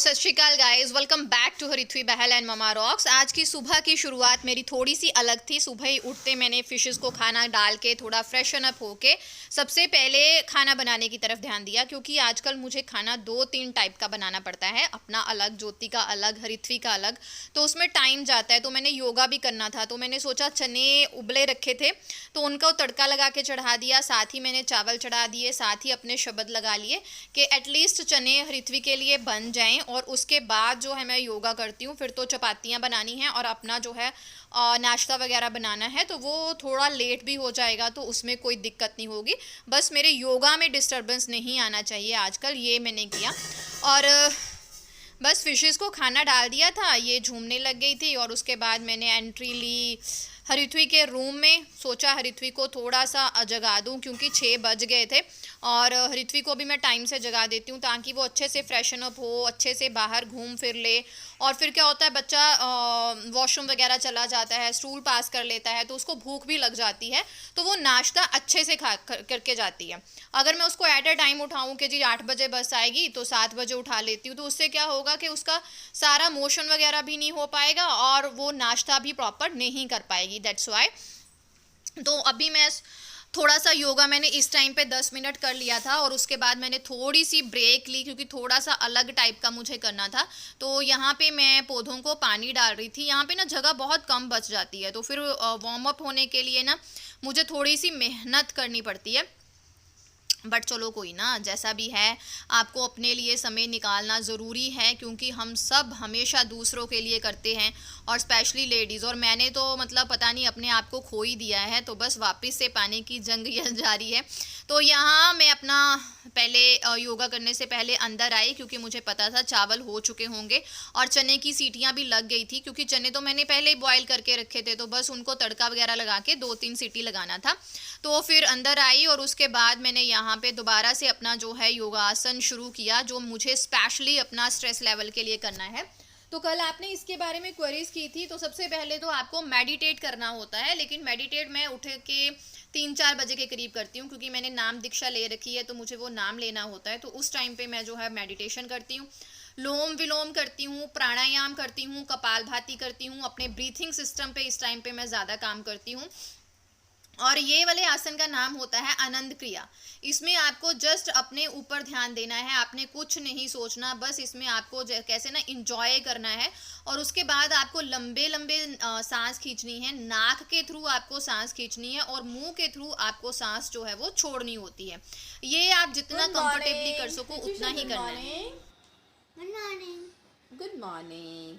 सत Sri Akal guys, welcome back to Harithvi Bahl and mama rocks. आज की सुबह की शुरुआत मेरी थोड़ी सी अलग थी। सुबह ही उठते मैंने फिशेस को खाना डाल के थोड़ा फ्रेशन अप होके सबसे पहले खाना बनाने की तरफ ध्यान दिया, क्योंकि आजकल मुझे खाना 2-3 टाइप का बनाना पड़ता है, अपना अलग, ज्योति का अलग, हरिथ्वी का अलग, तो उसमें टाइम जाता है। तो मैंने योगा भी करना था, तो मैंने सोचा चने उबले रखे थे तो उनको तड़का लगा के चढ़ा दिया, साथ ही मैंने चावल चढ़ा दिए, साथ ही अपने शब्द लगा लिए कि एटलीस्ट चने हरिथ्वी के लिए बन जाएं। और उसके बाद जो है मैं योगा करती हूँ, फिर तो चपातियाँ बनानी हैं और अपना जो है नाश्ता वगैरह बनाना है, तो वो थोड़ा लेट भी हो जाएगा, तो उसमें कोई दिक्कत नहीं होगी। बस मेरे योगा में डिस्टर्बेंस नहीं आना चाहिए आजकल, ये मैंने किया। और बस फिशेस को खाना डाल दिया था, ये झूमने लग गई थी। और उसके बाद मैंने एंट्री ली हरिथ्वी के रूम में। सोचा हरिथ्वी को थोड़ा सा जगा दूं, क्योंकि 6 बज गए थे और हरिथ्वी को भी मैं टाइम से जगा देती हूँ ताकि वो अच्छे से फ्रेशन अप हो, अच्छे से बाहर घूम फिर ले। और फिर क्या होता है, बच्चा वॉशरूम वगैरह चला जाता है, स्टूल पास कर लेता है, तो उसको भूख भी लग जाती है, तो वो नाश्ता अच्छे से करके जाती है। अगर मैं उसको एट ए टाइम उठाऊँ कि जी 8 बजे बस आएगी तो 7 बजे उठा लेती हूँ, तो उससे क्या होगा कि उसका सारा मोशन वगैरह भी नहीं हो पाएगा और वो नाश्ता भी प्रॉपर नहीं कर पाएगी। दैट्स वाई तो अभी मैं थोड़ा सा योगा मैंने इस टाइम पे 10 मिनट कर लिया था और उसके बाद मैंने थोड़ी सी ब्रेक ली, क्योंकि थोड़ा सा अलग टाइप का मुझे करना था। तो यहाँ पे मैं पौधों को पानी डाल रही थी। यहाँ पे ना जगह बहुत कम बच जाती है, तो फिर वार्म अप होने के लिए ना मुझे थोड़ी सी मेहनत करनी पड़ती है। बट चलो कोई ना, जैसा भी है, आपको अपने लिए समय निकालना ज़रूरी है, क्योंकि हम सब हमेशा दूसरों के लिए करते हैं और स्पेशली लेडीज़। और मैंने तो मतलब पता नहीं अपने आप को खो ही दिया है, तो बस वापस से पाने की जंग यह जारी है। तो यहाँ मैं अपना पहले योगा करने से पहले अंदर आई, क्योंकि मुझे पता था चावल हो चुके होंगे और चने की सीटियाँ भी लग गई थी, क्योंकि चने तो मैंने पहले ही बॉयल करके रखे थे, तो बस उनको तड़का वगैरह लगा के 2-3 सीटी लगाना था। तो फिर अंदर आई और उसके बाद मैंने यहाँ पे दोबारा से अपना जो है योगासन शुरू किया, जो मुझे स्पेशली अपना स्ट्रेस लेवल के लिए करना है। तो कल आपने इसके बारे में क्वेरीज की थी। तो सबसे पहले तो आपको मेडिटेट करना होता है, लेकिन मेडिटेट मैं उठ के 3-4 बजे के करीब करती हूँ, क्योंकि मैंने नाम दीक्षा ले रखी है, तो मुझे वो नाम लेना होता है। तो उस टाइम पे मैं जो है मेडिटेशन करती हूँ, लोम विलोम करती हूँ, प्राणायाम करती हूँ, कपालभाति करती हूँ। अपने ब्रीथिंग सिस्टम पे इस टाइम पे मैं ज़्यादा काम करती हूँ। और ये वाले आसन का नाम होता है आनंद क्रिया। इसमें आपको जस्ट अपने ऊपर ध्यान देना है, आपने कुछ नहीं सोचना, बस इसमें आपको कैसे ना इंजॉय करना है। और उसके बाद आपको लंबे लंबे सांस खींचनी है, नाक के थ्रू आपको सांस खींचनी है और मुंह के थ्रू आपको सांस जो है वो छोड़नी होती है। ये आप जितना कंफर्टेबली कर सको उतना ही करना है। Good morning. Good morning,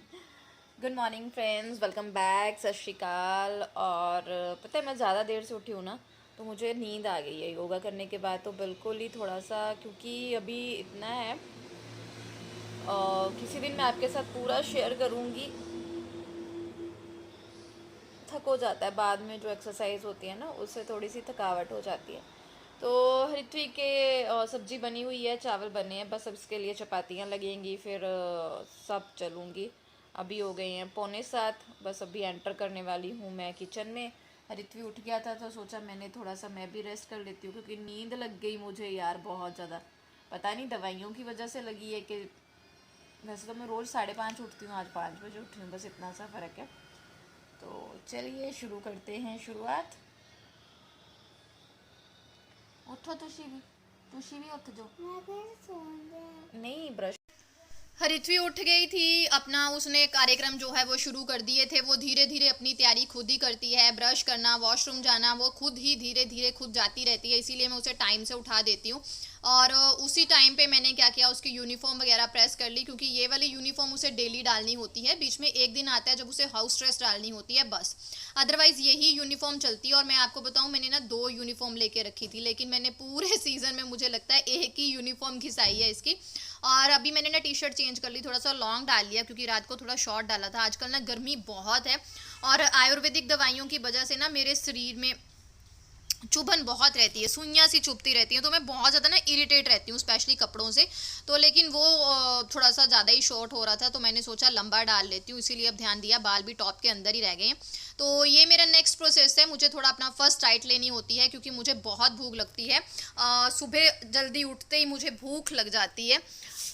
good morning friends, welcome back, सत श्री अकाल। और पता है मैं ज़्यादा देर से उठी हूँ ना, तो मुझे नींद आ गई है योगा करने के बाद, तो बिल्कुल ही थोड़ा सा, क्योंकि अभी इतना है, किसी दिन मैं आपके साथ पूरा शेयर करूँगी। थक हो जाता है बाद में, जो एक्सरसाइज होती है ना उससे थोड़ी सी थकावट हो जाती है। तो हरिथ्वी के सब्जी बनी हुई है, चावल बने हैं, बस अब इसके लिए चपातियाँ लगेंगी, फिर सब चलूँगी। अभी हो गए हैं 6:45, बस अभी एंटर करने वाली हूँ मैं किचन में। हरिथ्वी उठ गया था तो सोचा मैंने थोड़ा सा मैं भी रेस्ट कर लेती हूँ, क्योंकि नींद लग गई मुझे यार बहुत ज़्यादा। पता नहीं दवाइयों की वजह से लगी है कि, वैसे तो मैं रोज़ 5:30 उठती हूँ, आज 5 बजे उठी हूँ, बस इतना सा फ़र्क है। तो चलिए शुरू करते हैं शुरुआत। उठो तुशी भी उठ जो। मैं फिर सो गया। नहीं ब्रश। हरिथ्वी उठ गई थी, अपना उसने कार्यक्रम जो है वो शुरू कर दिए थे। वो धीरे धीरे अपनी तैयारी खुद ही करती है, ब्रश करना, वॉशरूम जाना, वो खुद ही धीरे धीरे खुद जाती रहती है, इसीलिए मैं उसे टाइम से उठा देती हूँ। और उसी टाइम पे मैंने क्या किया, उसकी यूनिफॉर्म वगैरह प्रेस कर ली, क्योंकि ये वाली यूनिफॉर्म उसे डेली डालनी होती है। बीच में एक दिन आता है जब उसे हाउस ड्रेस डालनी होती है बस, अदरवाइज़ यही यूनिफॉर्म चलती है। और मैं आपको बताऊँ, मैंने ना 2 यूनिफॉर्म लेके रखी थी, लेकिन मैंने पूरे सीज़न में मुझे लगता है एक ही यूनिफॉर्म घिसाई है इसकी। और अभी मैंने ना टी शर्ट चेंज कर ली, थोड़ा सा लॉन्ग डाल लिया, क्योंकि रात को थोड़ा शॉर्ट डाला था। आजकल ना गर्मी बहुत है और आयुर्वेदिक दवाइयों की वजह से ना मेरे शरीर में चुभन बहुत रहती है, सुइयाँ सी चुभती रहती हैं, तो मैं बहुत ज़्यादा ना इरिटेट रहती हूँ, स्पेशली कपड़ों से। तो लेकिन वो थोड़ा सा ज़्यादा ही शॉर्ट हो रहा था, तो मैंने सोचा लंबा डाल लेती हूँ, इसीलिए अब ध्यान दिया। बाल भी टॉप के अंदर ही रह गए हैं। तो ये मेरा नेक्स्ट प्रोसेस है, मुझे थोड़ा अपना फर्स्ट डाइट लेनी होती है, क्योंकि मुझे बहुत भूख लगती है। सुबह जल्दी उठते ही मुझे भूख लग जाती है।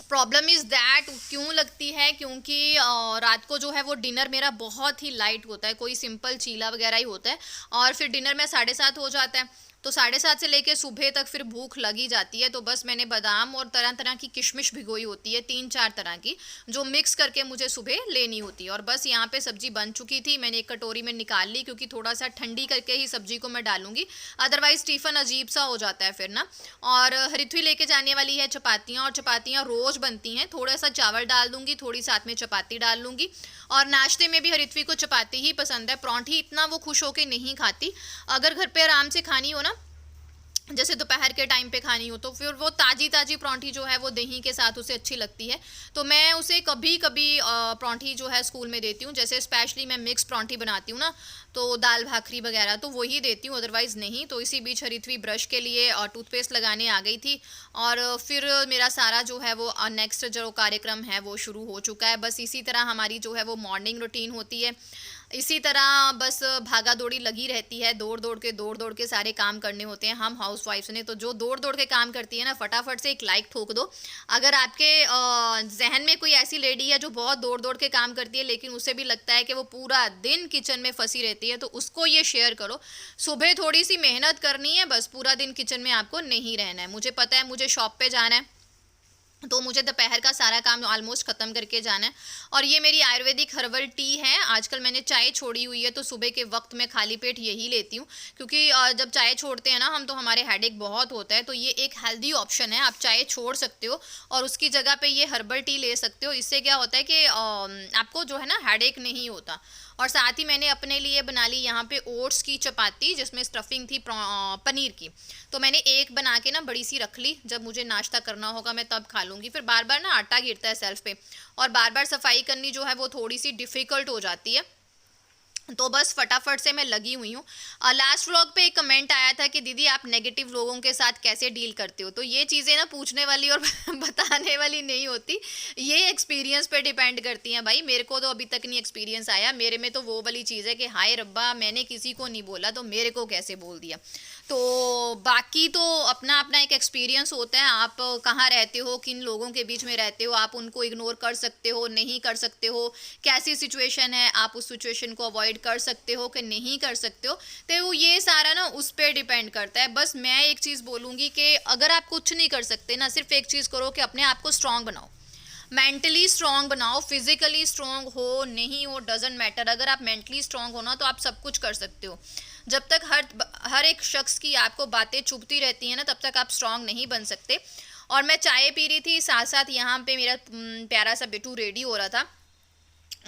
प्रॉब्लम इज़ दैट क्यों लगती है, क्योंकि रात को जो है वो डिनर मेरा बहुत ही लाइट होता है, कोई सिंपल चीला वगैरह ही होता है, और फिर डिनर में 7:30 हो जाता है, तो 7:30 से लेके सुबह तक फिर भूख लगी जाती है। तो बस मैंने बादाम और तरह तरह की किशमिश भिगोई होती है, 3-4 तरह की, जो मिक्स करके मुझे सुबह लेनी होती है। और बस यहाँ पे सब्जी बन चुकी थी, मैंने एक कटोरी में निकाल ली, क्योंकि थोड़ा सा ठंडी करके ही सब्जी को मैं डालूंगी, अदरवाइज टिफ़िन अजीब सा हो जाता है फिर ना। और हरिथुई लेके जाने वाली है चपातियाँ, और चपातियाँ रोज़ बनती हैं, थोड़ा सा चावल डाल दूंगी, थोड़ी साथ में चपाती डाल लूँगी। और नाश्ते में भी हरिथुई को चपाती ही पसंद है, परांठी इतना वो खुश होके नहीं खाती। अगर घर पे आराम से खानी हो ना, जैसे दोपहर के टाइम पे खानी हो, तो फिर वो ताज़ी ताज़ी परांठी जो है वो दही के साथ उसे अच्छी लगती है। तो मैं उसे कभी कभी परांठी जो है स्कूल में देती हूँ, जैसे स्पेशली मैं मिक्स परांठी बनाती हूँ ना, तो दाल भाखरी वगैरह तो वही देती हूँ, अदरवाइज़ नहीं। तो इसी बीच हरिथुई ब्रश के लिए और टूथपेस्ट लगाने आ गई थी, और फिर मेरा सारा जो है वो नेक्स्ट जो कार्यक्रम है वो शुरू हो चुका है। बस इसी तरह हमारी जो है वो मॉर्निंग रूटीन होती है, इसी तरह बस भागा दौड़ी लगी रहती है, दौड़ दौड़ के सारे काम करने होते हैं हम हाउस वाइफ्स ने। तो जो दौड़ दौड़ के काम करती है ना, फटाफट से एक लाइक ठोक दो। अगर आपके जहन में कोई ऐसी लेडी है जो बहुत दौड़ दौड़ के काम करती है, लेकिन उसे भी लगता है कि वो पूरा दिन किचन में फंसी रहती है, तो उसको ये शेयर करो। सुबह थोड़ी सी मेहनत करनी है, बस पूरा दिन किचन में आपको नहीं रहना है। मुझे पता है मुझे शॉप पे जाना है, तो मुझे दोपहर का सारा काम ऑलमोस्ट ख़त्म करके जाना है। और ये मेरी आयुर्वेदिक हर्बल टी है। आजकल मैंने चाय छोड़ी हुई है, तो सुबह के वक्त मैं खाली पेट यही लेती हूँ, क्योंकि जब चाय छोड़ते हैं ना हम, तो हमारे हेडेक बहुत होता है। तो ये एक हेल्दी ऑप्शन है, आप चाय छोड़ सकते हो और उसकी जगह पे ये हर्बल टी ले सकते हो। इससे क्या होता है कि आपको जो है ना हेडेक नहीं होता। और साथ ही मैंने अपने लिए बना ली यहाँ पे ओट्स की चपाती, जिसमें स्टफिंग थी पनीर की। तो मैंने एक बना के ना बड़ी सी रख ली, जब मुझे नाश्ता करना होगा मैं तब खा लूँगी। फिर बार बार ना आटा गिरता है सेल्फ पे, और बार बार सफाई करनी जो है वो थोड़ी सी डिफ़िकल्ट हो जाती है। तो बस फटाफट से मैं लगी हुई हूँ। लास्ट व्लॉग पे एक कमेंट आया था कि दीदी आप नेगेटिव लोगों के साथ कैसे डील करते हो। तो ये चीज़ें ना पूछने वाली और बताने वाली नहीं होती, ये एक्सपीरियंस पे डिपेंड करती हैं भाई। मेरे को तो अभी तक नहीं एक्सपीरियंस आया, मेरे में तो वो वाली चीज़ है कि हाय रब्बा, मैंने किसी को नहीं बोला तो मेरे को कैसे बोल दिया। तो बाकी तो अपना अपना एक एक्सपीरियंस होता है, आप कहाँ रहते हो, किन लोगों के बीच में रहते हो, आप उनको इग्नोर कर सकते हो, नहीं कर सकते हो, कैसी सिचुएशन है, आप उस सिचुएशन को अवॉइड कर सकते हो कि नहीं कर सकते हो। तो वो ये सारा ना उस पर डिपेंड करता है। बस मैं एक चीज़ बोलूँगी कि अगर आप कुछ नहीं कर सकते ना, सिर्फ एक चीज़ करो कि अपने आप को स्ट्रांग बनाओ, मेंटली स्ट्रांग बनाओ। फिजिकली स्ट्रांग हो नहीं हो डजेंट मैटर, अगर आप मेंटली स्ट्रांग हो ना तो आप सब कुछ कर सकते हो। जब तक हर एक शख्स की आपको बातें चुभती रहती हैं ना, तब तक आप स्ट्रांग नहीं बन सकते। और मैं चाय पी रही थी, साथ साथ यहाँ पे मेरा प्यारा सा बिट्टू रेडी हो रहा था,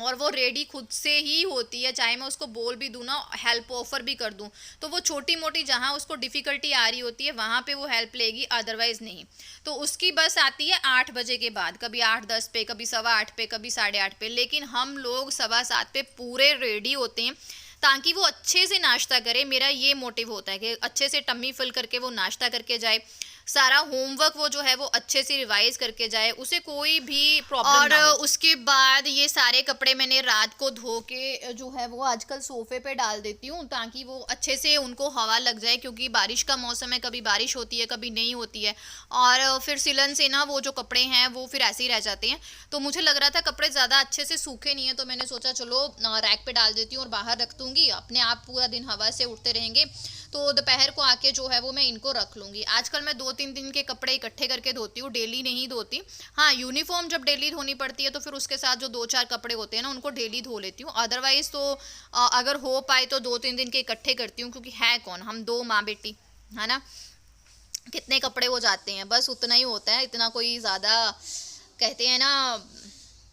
और वो रेडी खुद से ही होती है, चाहे मैं उसको बोल भी दूँ ना, हेल्प ऑफर भी कर दूँ, तो वो छोटी मोटी जहाँ उसको डिफ़िकल्टी आ रही होती है वहाँ पे वो हेल्प लेगी, अदरवाइज़ नहीं। तो उसकी बस आती है 8 बजे के बाद, कभी 8:10 पे, कभी 8:15 पे, कभी 8:30 पे। लेकिन हम लोग 7:15 पे पूरे रेडी होते हैं, ताकि वो अच्छे से नाश्ता करे। मेरा ये मोटिव होता है कि अच्छे से टम्मी फिल करके वो नाश्ता करके जाए, सारा होमवर्क वो जो है वो अच्छे से रिवाइज करके जाए, उसे कोई भी प्रॉब्लम ना हो। और उसके बाद ये सारे कपड़े मैंने रात को धो के जो है वो आजकल सोफ़े पे डाल देती हूँ, ताकि वो अच्छे से उनको हवा लग जाए, क्योंकि बारिश का मौसम है, कभी बारिश होती है कभी नहीं होती है, और फिर सिलन से ना वो जो कपड़े हैं वो फिर ऐसे ही रह जाते हैं। तो मुझे लग रहा था कपड़े ज़्यादा अच्छे से सूखे नहीं हैं, तो मैंने सोचा चलो रैक पे डाल देती हूँ और बाहर रख दूँगी, अपने आप पूरा दिन हवा से उड़ते रहेंगे। तो दोपहर को आके जो है वो मैं इनको रख लूँगी। आजकल मैं 2-3 दिन के कपड़े इकट्ठे करके धोती हूँ, डेली नहीं धोती। हाँ, यूनिफॉर्म जब डेली धोनी पड़ती है तो फिर उसके साथ जो 2-4 कपड़े होते हैं ना, उनको डेली धो लेती हूँ। अदरवाइज़ तो अगर हो पाए तो 2-3 दिन के इकट्ठे करती हूँ, क्योंकि है कौन, हम 2 माँ बेटी, है ना, कितने कपड़े हो जाते हैं, बस उतना ही होता है, इतना कोई ज़्यादा कहते हैं ना।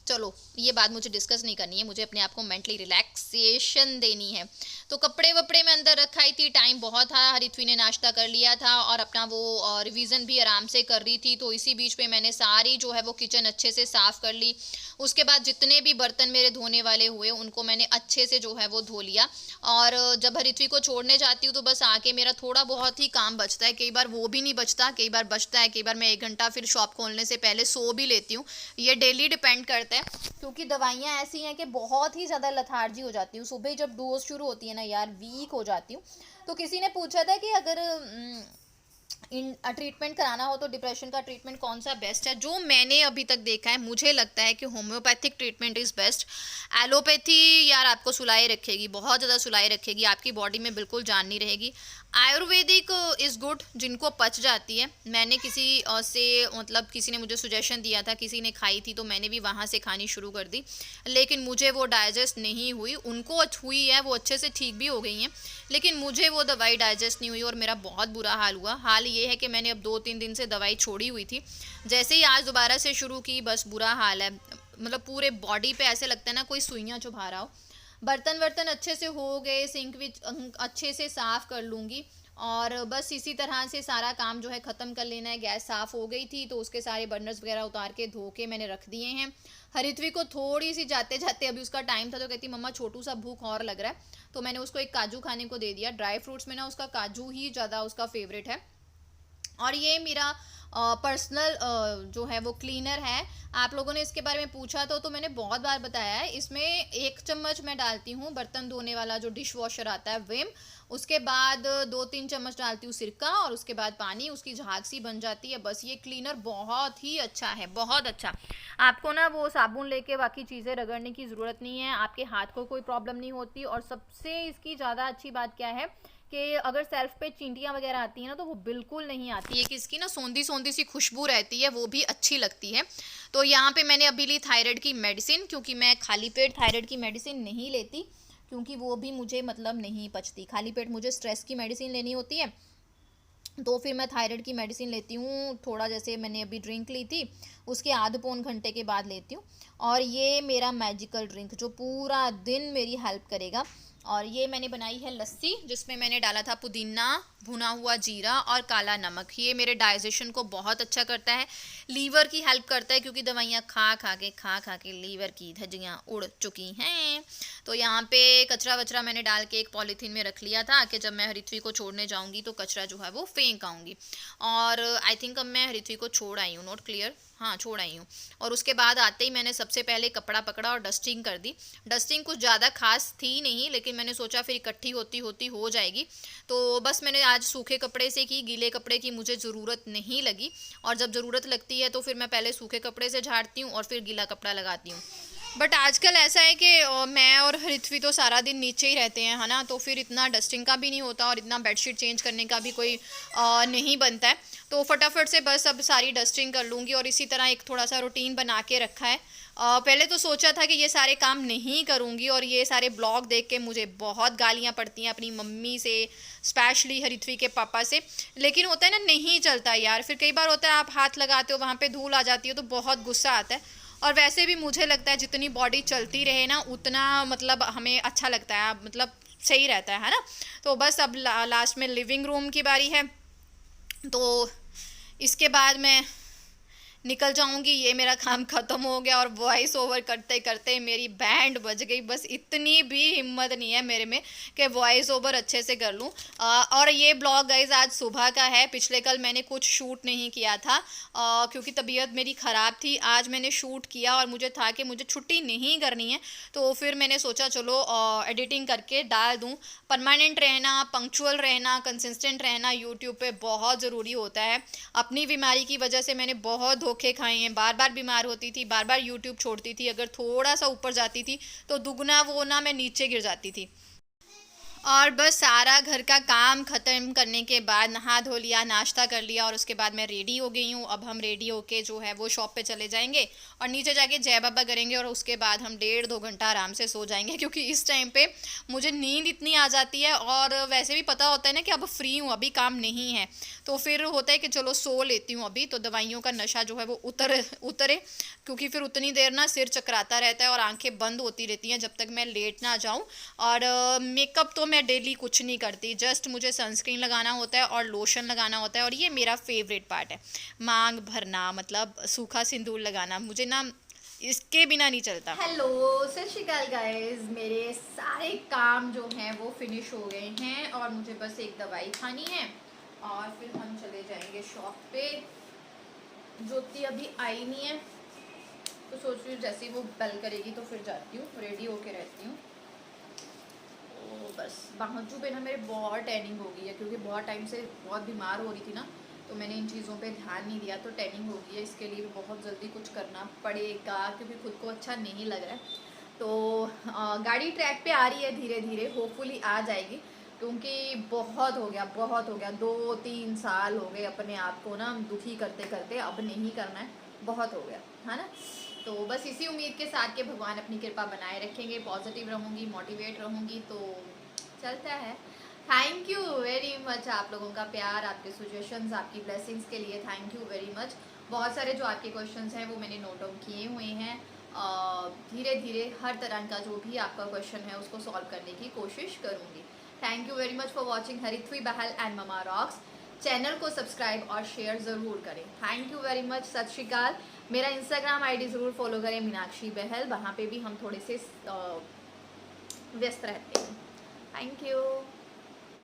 चलो ये बात मुझे डिस्कस नहीं करनी है, मुझे अपने आप को मेंटली रिलैक्सेशन देनी है। तो कपड़े वपड़े में अंदर रखाई थी, टाइम बहुत था, हरिथुई ने नाश्ता कर लिया था और अपना वो रिवीजन भी आराम से कर रही थी। तो इसी बीच पे मैंने सारी जो है वो किचन अच्छे से साफ़ कर ली। उसके बाद जितने भी बर्तन मेरे धोने वाले हुए उनको मैंने अच्छे से जो है वो धो लिया। और जब हरिथुई को छोड़ने जाती हूँ तो बस आके मेरा थोड़ा बहुत ही काम बचता है, कई बार वो भी नहीं बचता, कई बार बचता है, कई बार मैं 1 घंटा फिर शॉप खोलने से पहले सो भी लेती हूँ। ये डेली डिपेंड करता है, क्योंकि दवाइयाँ ऐसी हैं कि बहुत ही ज़्यादा लथार्जी हो जाती हूँ। सुबह जब डोज शुरू होती है ना यार, वीक हो जाती हूँ। तो किसी ने पूछा था कि अगर ट्रीटमेंट कराना हो तो डिप्रेशन का ट्रीटमेंट कौन सा बेस्ट है, जो मैंने अभी तक देखा है मुझे लगता है कि homeopathic treatment is best. Allopathy यार आपको सुलाई रखेगी, बहुत ज़्यादा सुलाई रखेगी, आपकी बॉडी में बिल्कुल जान नहीं रहेगी। आयुर्वेदिक इज़ गुड जिनको पच जाती है। मैंने किसी से मतलब किसी ने मुझे सुजेशन दिया था, किसी ने खाई थी तो मैंने भी वहाँ से खानी शुरू कर दी, लेकिन मुझे वो डाइजेस्ट नहीं हुई। उनको हुई है, वो अच्छे से ठीक भी हो गई हैं, लेकिन मुझे वो दवाई डाइजेस्ट नहीं हुई और मेरा बहुत बुरा हाल हुआ। हाल ये है कि मैंने अब 2-3 दिन से दवाई छोड़ी हुई थी, जैसे ही आज दोबारा से शुरू की बस बुरा हाल है। मतलब पूरे बॉडी पे ऐसे लगता है ना कोई सुइयाँ चुभा रहा हो। बर्तन वर्तन अच्छे से हो गए, सिंक भी अच्छे से साफ़ कर लूँगी और बस इसी तरह से सारा काम जो है ख़त्म कर लेना है। गैस साफ़ हो गई थी तो उसके सारे बर्नर्स वगैरह उतार के धो के मैंने रख दिए हैं। हरित्वी को थोड़ी सी जाते जाते अभी उसका टाइम था तो कहती मम्मा छोटू सा भूख और लग रहा है, तो मैंने उसको एक काजू खाने को दे दिया। ड्राई फ्रूट्स में ना उसका काजू ही ज़्यादा उसका फेवरेट है। और ये मेरा पर्सनल जो है वो क्लीनर है। आप लोगों ने इसके बारे में पूछा तो मैंने बहुत बार बताया है। इसमें 1 चम्मच मैं डालती हूँ बर्तन धोने वाला जो डिश वॉशर आता है विम, उसके बाद 2-3 चम्मच डालती हूँ सिरका और उसके बाद पानी, उसकी झाग सी बन जाती है। बस ये क्लीनर बहुत ही अच्छा है, बहुत अच्छा। आपको ना वो साबुन लेके बाकी चीज़ें रगड़ने की ज़रूरत नहीं है, आपके हाथ को कोई प्रॉब्लम नहीं होती। और सबसे इसकी ज़्यादा अच्छी बात क्या है कि अगर सेल्फ पे चींटियाँ वगैरह आती हैं ना तो वो बिल्कुल नहीं आती है, कि इसकी ना सौंधी सौंधी सी खुशबू रहती है, वो भी अच्छी लगती है। तो यहाँ पे मैंने अभी ली थायराइड की मेडिसिन, क्योंकि मैं खाली पेट थायराइड की मेडिसिन नहीं लेती, क्योंकि वो भी मुझे मतलब नहीं पचती। खाली पेट मुझे स्ट्रेस की मेडिसिन लेनी होती है, तो फिर मैं थायराइड की मेडिसिन लेती हूँ थोड़ा, जैसे मैंने अभी ड्रिंक ली थी उसके आधे पौन घंटे के बाद लेती हूँ। और ये मेरा मैजिकल ड्रिंक जो पूरा दिन मेरी हेल्प करेगा। और ये मैंने बनाई है लस्सी, जिसमें मैंने डाला था पुदीना, भुना हुआ जीरा और काला नमक। ये मेरे डाइजेशन को बहुत अच्छा करता है, लीवर की हेल्प करता है, क्योंकि दवाइयाँ खा खा के लीवर की धज्जियाँ उड़ चुकी हैं। तो यहाँ पे कचरा वचरा मैंने डाल के एक पॉलीथीन में रख लिया था कि जब मैं हरित्वी को छोड़ने जाऊँगी तो कचरा जो है वो फेंक आऊँगी। और आई थिंक अब मैं हरित्वी को छोड़ आई हूँ, नॉट क्लियर, हाँ छोड़ आई हूँ। और उसके बाद आते ही मैंने सबसे पहले कपड़ा पकड़ा और डस्टिंग कर दी। डस्टिंग कुछ ज़्यादा खास थी नहीं, लेकिन मैंने सोचा फिर इकट्ठी होती होती हो जाएगी, तो बस मैंने आज सूखे कपड़े से की, गीले कपड़े की मुझे ज़रूरत नहीं लगी। और जब ज़रूरत लगती है तो फिर मैं पहले सूखे कपड़े से झाड़ती हूँ और फिर गीला कपड़ा लगाती हूँ। बट आजकल ऐसा है कि मैं और हरित्वी तो सारा दिन नीचे ही रहते हैं, है ना, तो फिर इतना डस्टिंग का भी नहीं होता और इतना बेडशीट चेंज करने का भी कोई नहीं बनता है। तो फटाफट से बस अब सारी डस्टिंग कर लूँगी। और इसी तरह एक थोड़ा सा रूटीन बना के रखा है। पहले तो सोचा था कि ये सारे काम नहीं करूँगी, और ये सारे ब्लॉग देख के मुझे बहुत गालियाँ पड़ती हैं अपनी मम्मी से, स्पेशली हरित्वी के पापा से। लेकिन होता है ना, नहीं चलता यार, फिर कई बार होता है आप हाथ लगाते हो वहाँ पे धूल आ जाती है तो बहुत गुस्सा आता है। और वैसे भी मुझे लगता है जितनी बॉडी चलती रहे ना उतना मतलब हमें अच्छा लगता है, मतलब सही रहता है ना। तो बस अब लास्ट में लिविंग रूम की बारी है, तो इसके बाद मैं निकल जाऊंगी, ये मेरा काम ख़त्म हो गया। और वॉइस ओवर करते करते मेरी बैंड बज गई। बस इतनी भी हिम्मत नहीं है मेरे में कि वॉइस ओवर अच्छे से कर लूँ। और ये ब्लॉग गाइज आज सुबह का है, पिछले कल मैंने कुछ शूट नहीं किया था क्योंकि तबीयत मेरी ख़राब थी। आज मैंने शूट किया और मुझे था कि मुझे छुट्टी नहीं करनी है, तो फिर मैंने सोचा चलो एडिटिंग करके डाल दूँ। परमानेंट रहना, पंक्चुअल रहना, कंसिस्टेंट रहना यूट्यूब पे बहुत ज़रूरी होता है। अपनी बीमारी की वजह से मैंने बहुत धोखे खाए हैं, बार बार बीमार होती थी, बार बार यूट्यूब छोड़ती थी, अगर थोड़ा सा ऊपर जाती थी तो दुगना वो ना मैं नीचे गिर जाती थी। और बस सारा घर का काम ख़त्म करने के बाद नहा धो लिया, नाश्ता कर लिया और उसके बाद मैं रेडी हो गई हूँ। अब हम रेडी होके जो है वो शॉप पे चले जाएंगे और नीचे जाके जय बाबा करेंगे और उसके बाद हम 1.5-2 घंटा आराम से सो जाएंगे, क्योंकि इस टाइम पे मुझे नींद इतनी आ जाती है। और वैसे भी पता होता है ना कि अब फ्री हूँ, अभी काम नहीं है, तो फिर होता है कि चलो सो लेती हूँ अभी, तो दवाइयों का नशा जो है वो उतरे, क्योंकि फिर उतनी देर ना सिर चकराता रहता है और आंखें बंद होती रहती हैं जब तक मैं लेट ना जाऊँ। और मेकअप तो मैं डेली कुछ नहीं करती, जस्ट मुझे सनस्क्रीन लगाना होता है और लोशन लगाना होता है। और ये मेरा फेवरेट पार्ट है, मांग भरना, मतलब सूखा सिंदूर लगाना, मुझे ना इसके बिना नहीं चलता। हेलो, सत श्री अकाल गाइस, मेरे सारे काम जो हैं वो फिनिश हो गए हैं और मुझे बस एक दवाई खानी है और फिर हम चले जाएंगे शॉप पे। ज्योति अभी आई नहीं है, तो सोच रही हूँ जैसे ही वो बेल करेगी तो फिर जाती हूँ, रेडी होके रहती हूँ। तो बस बाजू पे ना मेरे बहुत टैनिंग हो गई है, क्योंकि बहुत टाइम से बहुत बीमार हो रही थी ना, तो मैंने इन चीज़ों पे ध्यान नहीं दिया, तो टैनिंग हो गई है। इसके लिए बहुत जल्दी कुछ करना पड़ेगा क्योंकि खुद को अच्छा नहीं लग रहा है। तो गाड़ी ट्रैक पे आ रही है धीरे धीरे, होपफुली आ जाएगी, क्योंकि बहुत हो गया, बहुत हो गया। 2-3 साल हो गए अपने आप को ना दुखी करते करते, अब नहीं करना है, बहुत हो गया है ना। तो बस इसी उम्मीद के साथ कि भगवान अपनी कृपा बनाए रखेंगे, पॉजिटिव रहूँगी, मोटिवेट रहूँगी, तो चलता है। थैंक यू वेरी मच आप लोगों का प्यार, आपके सजेशंस, आपकी ब्लेसिंग्स के लिए थैंक यू वेरी मच। बहुत सारे जो आपके क्वेश्चंस हैं वो मैंने नोट डाउन किए हुए हैं। धीरे धीरे हर तरह का जो भी आपका क्वेश्चन है उसको सॉल्व करने की कोशिश करूँगी। Thank you very much for watching Harithvi Bahl and mama rocks. Channel को सब्सक्राइब और शेयर ज़रूर करें। थैंक यू वेरी मच, सत श्री अकाल। मेरा इंस्टाग्राम आईडी ज़रूर फॉलो करें, मीनाक्षी बहल, वहाँ पे भी हम थोड़े से व्यस्त रहते हैं। Thank you.